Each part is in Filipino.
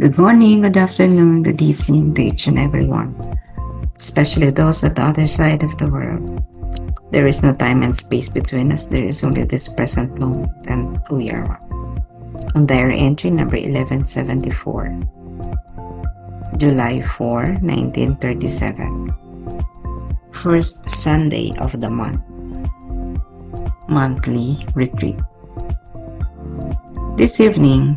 Good morning, good afternoon, good evening to each and everyone, especially those at the other side of the world. There is no time and space between us, there is only this present moment, and we are one. On diary entry number 1174, July 4, 1937. First Sunday of the month. Monthly retreat. This evening,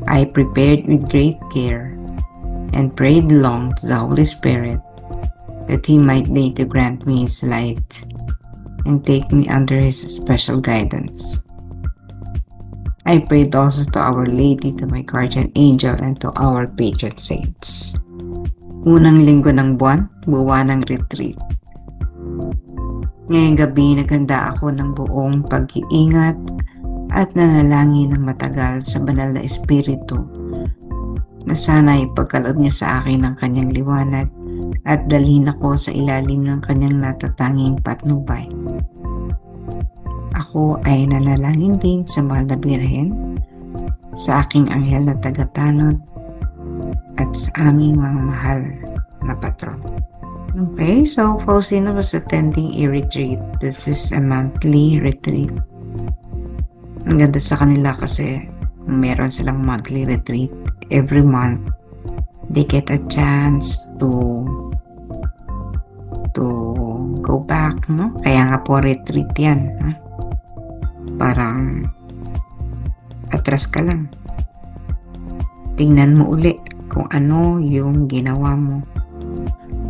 I prepared with great care and prayed long to the Holy Spirit that He might deign to grant me His light and take me under His special guidance. I prayed also to Our Lady, to my guardian angel, and to our patron saints. Unang linggo ng buwan ng retreat. Ngayong gabi naghanda ako ng buong pag-iingat at nanalangin ng matagal sa banal na Espiritu na sana ipagkaloob niya sa akin ng kanyang liwanag at dalhin ako sa ilalim ng kanyang natatanging patnubay. Ako ay nanalangin din sa mahal na Birhen, sa aking anghel na tagatanod, at sa aming mga mahal na patron. Okay, so Faustino was attending a retreat. This is a monthly retreat. Ang ganda sa kanila kasi meron silang monthly retreat. Every month, they get a chance to go back, no? Kaya nga po retreat yan. No? Parang atras ka lang. Tingnan mo uli kung ano yung ginawa mo.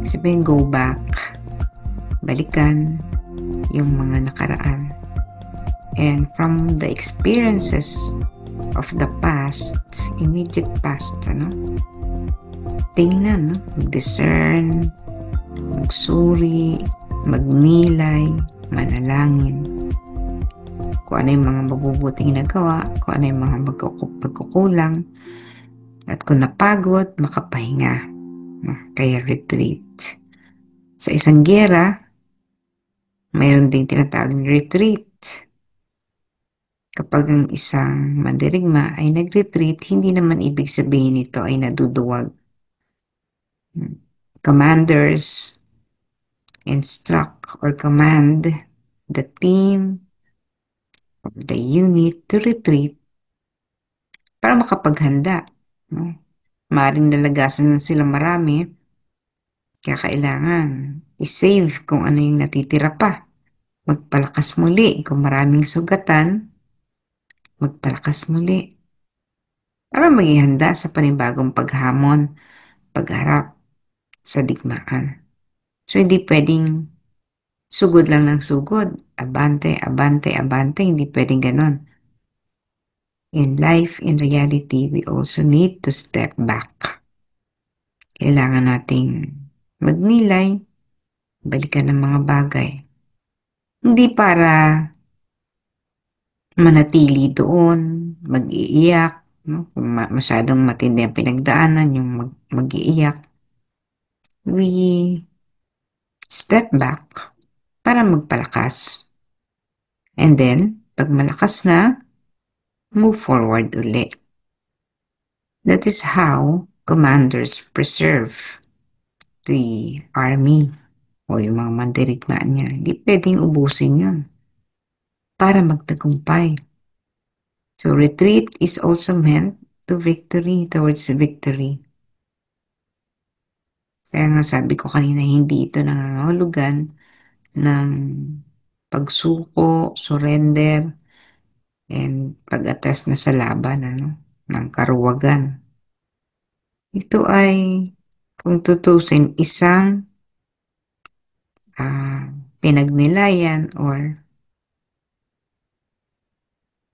Sabihin, go back. Balikan yung mga nakaraan. And from the experiences of the past, immediate past, tingnan, no? Mag-discern, magsuri, magnilay, manalangin. Kung ano yung mga mabubuting nagawa, kung ano yung mga pagkukulang, at kung napagod, makapahinga. Kaya retreat. Sa isang giyera, mayroon ding tinatawag na retreat. Kapag ang isang mandirigma ay nag-retreat, hindi naman ibig sabihin nito ay naduduwag. Commanders instruct or command the team or the unit to retreat para makapaghanda. Maaaring nalagasan sila marami, kaya kailangan i-save kung ano yung natitira pa. Magpalakas muli kung maraming sugatan, magpalakas muli para maghihanda sa panibagong paghamon, pagharap sa digmaan. So, hindi pwedeng sugod lang ng sugod. Abante, abante, abante. Hindi pwedeng ganon. In life, in reality, we also need to step back. Kailangan nating magnilay, balikan ng mga bagay. Hindi para manatili doon, mag-iiyak, no? Kung masyadong matindi ang pinagdaanan, yung mag-iiyak. We step back para magpalakas. And then, pag malakas na, move forward ulit. That is how commanders preserve the army o yung mga mandirigma niya. Hindi pwedeng ubusin yun para magtagumpay. So, retreat is also meant to victory, towards victory. Kaya nga sabi ko kanina, hindi ito nangangahulugan ng pagsuko, surrender, and pag-atras na sa laban, ng karuwagan. Ito ay, kung tutusin, isang pinagnilayan or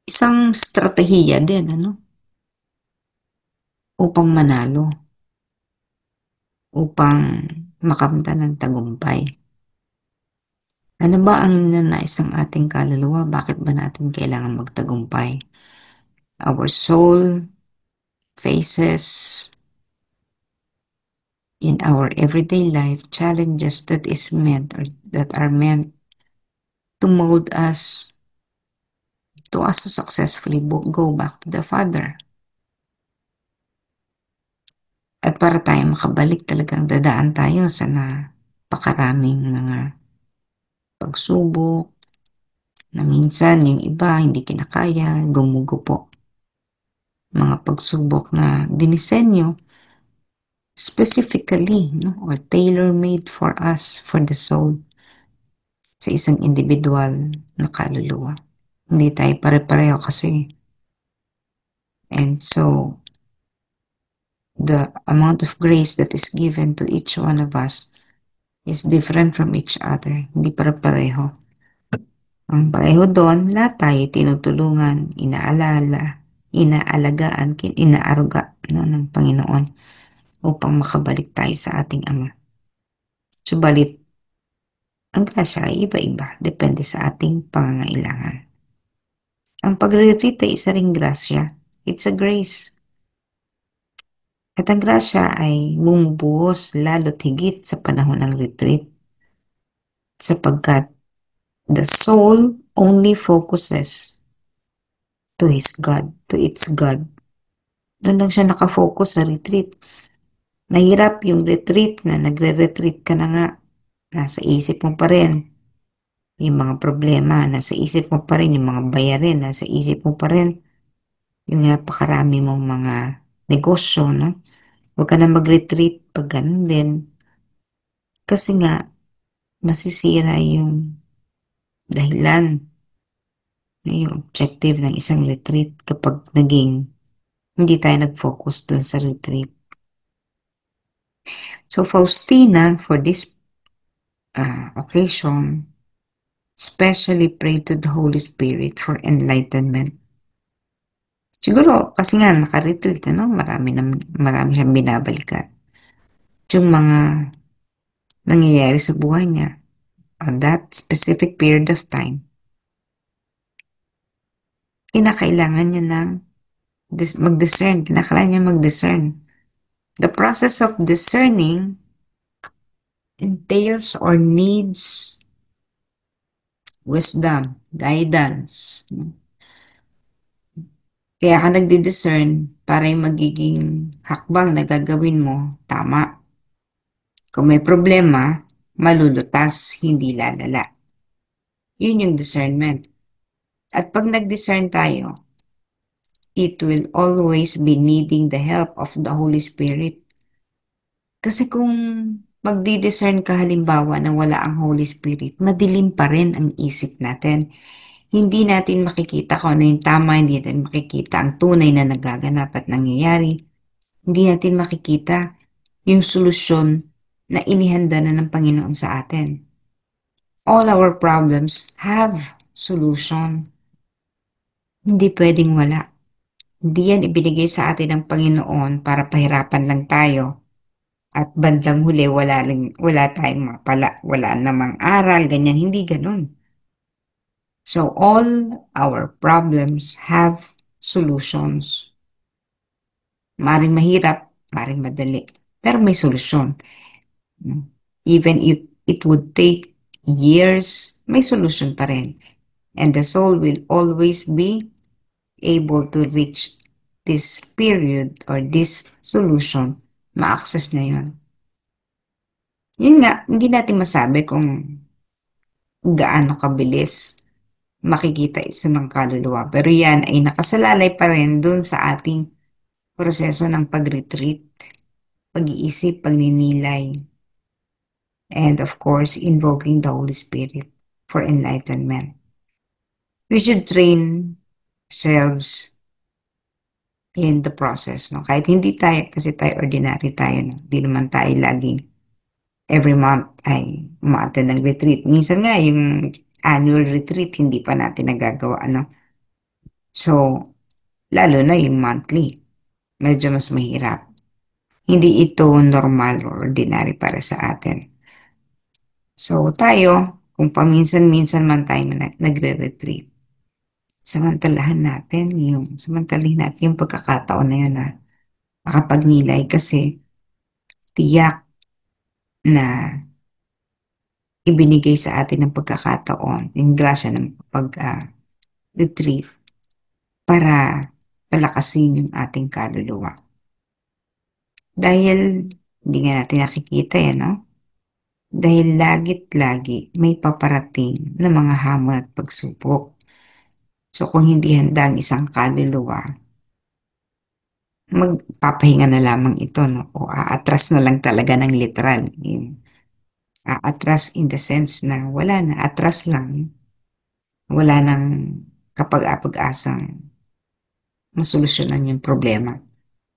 isang strategiya din, upang manalo, upang makamta ng tagumpay. Ano ba ang ninanais ng ating kaluluwa? Bakit ba natin kailangan magtagumpay? Our soul faces in our everyday life challenges that is meant or that are meant to mold us to successfully go back to the Father. At para tayo makabalik talagang dadaan tayo sa napakaraming mga pagsubok na minsan yung iba hindi kinakaya, gumugupo. Mga pagsubok na dinisenyo specifically, no, or tailor-made for us, for the soul, sa isang individual na kaluluwa. Hindi tayo pare-pareho kasi. And so, the amount of grace that is given to each one of us is different from each other. Hindi pare-pareho. Ang pareho doon, lahat tayo tinutulungan, inaalala, inaalagaan, inaaruga, no, ng Panginoon upang makabalik tayo sa ating Ama. Subalit, ang grasya ay iba-iba, depende sa ating pangangailangan. Ang pagre-retreat ay isa ring grasya. It's a grace. At ang grasya ay bumubuhos lalo't higit sa panahon ng retreat sapagkat the soul only focuses to his God, to its God. Doon lang siya nakafocus sa retreat. Mahirap yung retreat na nagre-retreat ka na nga. Nasa isip mo pa rin yung mga problema. Nasa isip mo pa rin yung mga bayarin. Nasa isip mo pa rin yung napakarami mong mga negosyo, no? Huwag ka na mag-retreat pag ganun din. Kasi nga, masisira yung dahilan, yung objective ng isang retreat kapag naging hindi tayo nag-focus dun sa retreat. So, Faustina, for this occasion, especially pray to the Holy Spirit for enlightenment. Siguro, kasi nga naka-retreat, ano? Marami siyang binabalikan. Yung mga nangyayari sa buhay niya on that specific period of time, kinakailangan niya ng mag-discern. Kinakailangan niya mag-discern. The process of discerning entails or needs wisdom, guidance. Kaya ka nagdi-discern para yung magiging hakbang na gagawin mo, tama. Kung may problema, malulutas, hindi lalala. Yun yung discernment. At pag nag-discern tayo, it will always be needing the help of the Holy Spirit. Kasi kung magdi-discern ka halimbawa na wala ang Holy Spirit, madilim pa rin ang isip natin. Hindi natin makikita kung ano yung tama, hindi natin makikita ang tunay na nagaganap at nangyayari. Hindi natin makikita yung solusyon na inihanda na ng Panginoon sa atin. All our problems have solution. Hindi pwedeng wala. Hindi yan ibinigay sa atin ng Panginoon para pahirapan lang tayo. At bandang huli, wala tayong mapala, wala namang aral, ganyan, hindi ganun. So all our problems have solutions. Maring mahirap, maring madali, pero may solusyon. Even if it would take years, may solution pa rin. And the soul will always be able to reach this period or this solution. Ma-access na yun. Yun nga, hindi natin masabi kung gaano kabilis makikita ito ng kaluluwa. Pero yan ay nakasalalay pa rin dun sa ating proseso ng pag-retreat, pag-iisip, pagninilay, and of course, invoking the Holy Spirit for enlightenment. We should train ourselves in the process, no? Kahit hindi tayo, kasi tayo ordinary tayo, no? Hindi naman tayo laging every month ay umaattend ng retreat. Minsan nga, yung annual retreat, hindi pa natin nagagawa, ano? So, lalo na yung monthly, medyo mas mahirap. Hindi ito normal or ordinary para sa atin. So, tayo, kung paminsan-minsan man tayo nagre-retreat, samantalahin natin yung pagkakataon na yun na makapagnilay kasi tiyak na ibinigay sa atin ng pagkakataon, yung grasya ng pag-retreat para palakasin yung ating kaluluwa. Dahil hindi nga natin nakikita yan, no? Dahil lagit lagi may paparating na mga hamon at pagsubok. So kung hindi handa ang isang kaluluwa, magpapahinga na lamang ito, no? O aatras na lang talaga ng literal. Aatras in the sense na wala na, atras lang. Wala nang kapag-apag-asang masolusyonan yung problema.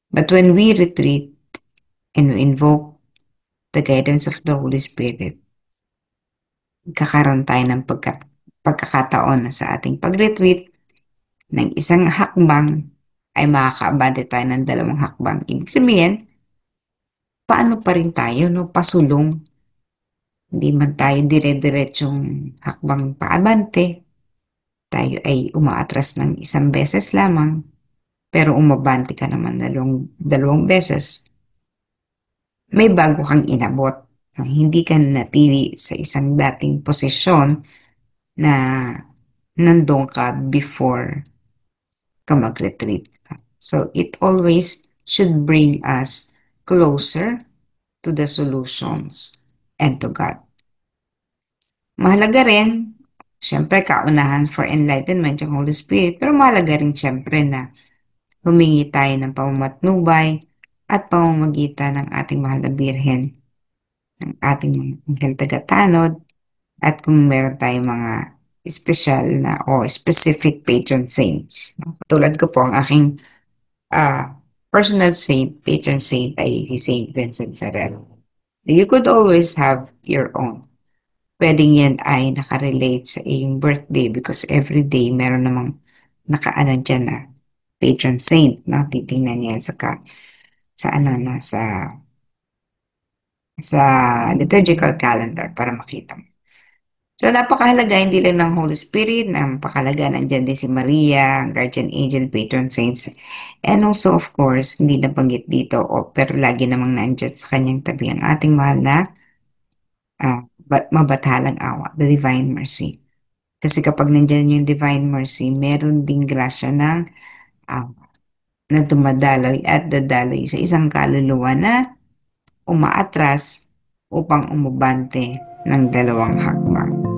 But when we retreat and we invoke the guidance of the Holy Spirit, kakaroon tayo ng pagkakataon na sa ating pag-retreat ng isang hakbang ay makakaabante tayo ng dalawang hakbang. Ibig sabihin, paano pa rin tayo, no? Pasulong. Hindi man tayo dire-diretsong hakbang paabante. Tayo ay umaatras ng isang beses lamang, pero umabante ka naman dalawang beses. May bago kang inabot. Hindi ka natili sa isang dating posisyon na nandun ka before ka mag-retreat. So it always should bring us closer to the solutions and to God. Mahalaga rin, syempre kaunahan for enlightenment yung Holy Spirit, pero mahalaga rin syempre na humingi tayo ng pamamatnubay at pamamagitan ng ating mahal na Birhen, ng ating mga anghel tagatanod, at kung meron tayong mga special na o specific patron saints. Tulad ko po, ang aking personal saint, patron saint ay si Saint Vincent Ferrer. You could always have your own. Pwedeng yan ay nakarelate sa iyong birthday because every day meron namang nakaano dyan na patron saint na titingnan niya sa ano na sa liturgical calendar para makita mo. So, napakahalaga hindi lang ng Holy Spirit, napakahalaga nandiyan din si Maria, guardian angel, patron saints. And also, of course, hindi nabanggit dito, pero lagi namang nandiyan sa kanyang tabi ang ating mahal na mabatalang awa, the divine mercy. Kasi kapag nandiyan yung divine mercy, meron ding grasya ng awa na dumadaloy at dadaloy sa isang kaluluwa na umaatras upang umabante ng dalawang hakbang.